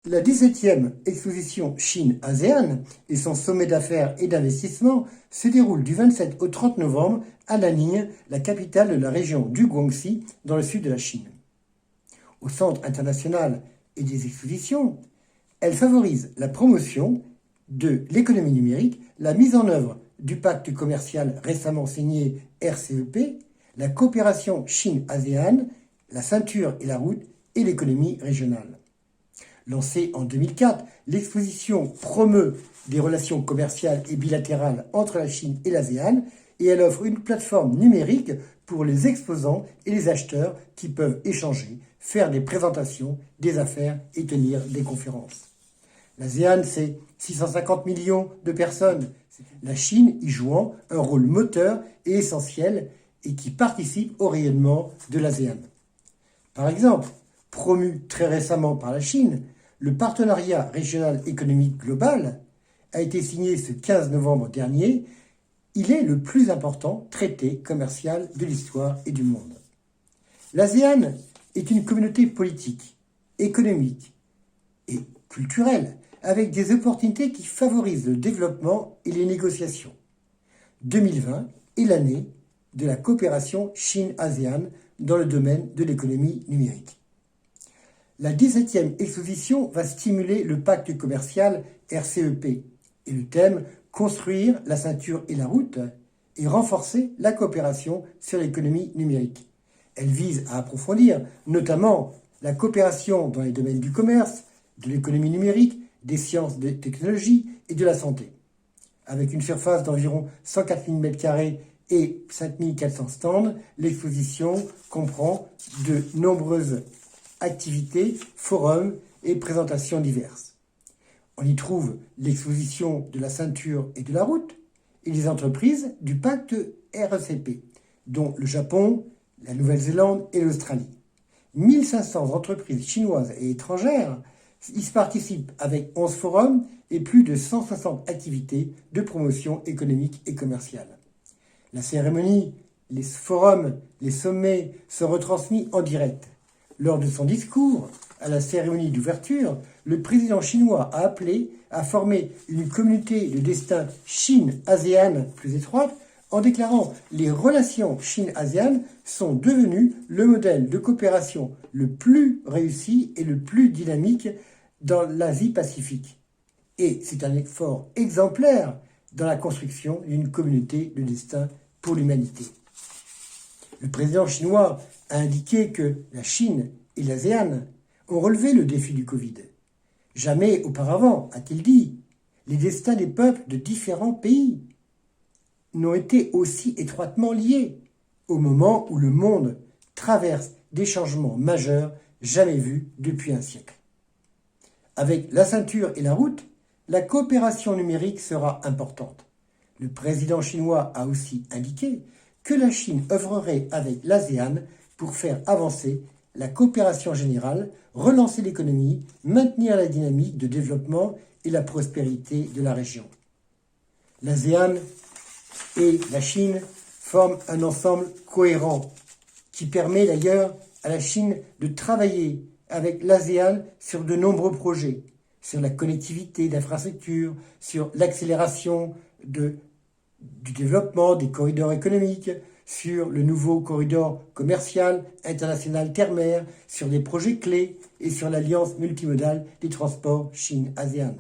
La 17e exposition Chine-ASEAN et son sommet d'affaires et d'investissement se déroule du 27 au 30 novembre à Nanning, la capitale de la région du Guangxi, dans le sud de la Chine. Au Centre international et des expositions, elle favorise la promotion de l'économie numérique, la mise en œuvre du pacte commercial récemment signé RCEP, la coopération Chine-ASEAN, la ceinture et la route et l'économie régionale. Lancée en 2004, l'exposition promeut des relations commerciales et bilatérales entre la Chine et l'ASEAN et elle offre une plateforme numérique pour les exposants et les acheteurs qui peuvent échanger, faire des présentations, des affaires et tenir des conférences. L'ASEAN, c'est 650 millions de personnes. La Chine y jouant un rôle moteur et essentiel et qui participe au rayonnement de l'ASEAN. Par exemple, promu très récemment par la Chine, le partenariat régional économique global a été signé ce 15 novembre dernier. Il est le plus important traité commercial de l'histoire et du monde. L'ASEAN est une communauté politique, économique et culturelle avec des opportunités qui favorisent le développement et les négociations. 2020 est l'année de la coopération Chine-ASEAN dans le domaine de l'économie numérique. La 17e exposition va stimuler le pacte commercial RCEP et le thème « Construire la ceinture et la route » et renforcer la coopération sur l'économie numérique. Elle vise à approfondir notamment la coopération dans les domaines du commerce, de l'économie numérique, des sciences, des technologies et de la santé. Avec une surface d'environ 104 000 m² et 5 400 stands, l'exposition comprend de nombreuses activités, forums et présentations diverses. On y trouve l'exposition de la ceinture et de la route et les entreprises du pacte RCEP, dont le Japon, la Nouvelle-Zélande et l'Australie. 1500 entreprises chinoises et étrangères y participent avec 11 forums et plus de 160 activités de promotion économique et commerciale. La cérémonie, les forums, les sommets sont retransmis en direct. Lors de son discours à la cérémonie d'ouverture, le président chinois a appelé à former une communauté de destin Chine-ASEAN plus étroite en déclarant « Les relations Chine-ASEAN sont devenues le modèle de coopération le plus réussi et le plus dynamique dans l'Asie-Pacifique. Et c'est un effort exemplaire dans la construction d'une communauté de destin pour l'humanité. » Le président chinois a indiqué que la Chine et l'ASEAN ont relevé le défi du Covid. Jamais auparavant, a-t-il dit, les destins des peuples de différents pays n'ont été aussi étroitement liés au moment où le monde traverse des changements majeurs jamais vus depuis un siècle. Avec la ceinture et la route, la coopération numérique sera importante. Le président chinois a aussi indiqué que la Chine œuvrerait avec l'ASEAN pour faire avancer la coopération générale, relancer l'économie, maintenir la dynamique de développement et la prospérité de la région. L'ASEAN et la Chine forment un ensemble cohérent qui permet d'ailleurs à la Chine de travailler avec l'ASEAN sur de nombreux projets, sur la connectivité d'infrastructures, sur l'accélération du développement des corridors économiques, sur le nouveau corridor commercial international terre-mer, sur des projets clés et sur l'alliance multimodale des transports Chine-ASEAN.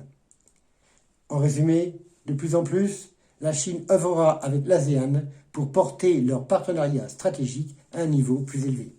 En résumé, de plus en plus, la Chine œuvrera avec l'ASEAN pour porter leur partenariat stratégique à un niveau plus élevé.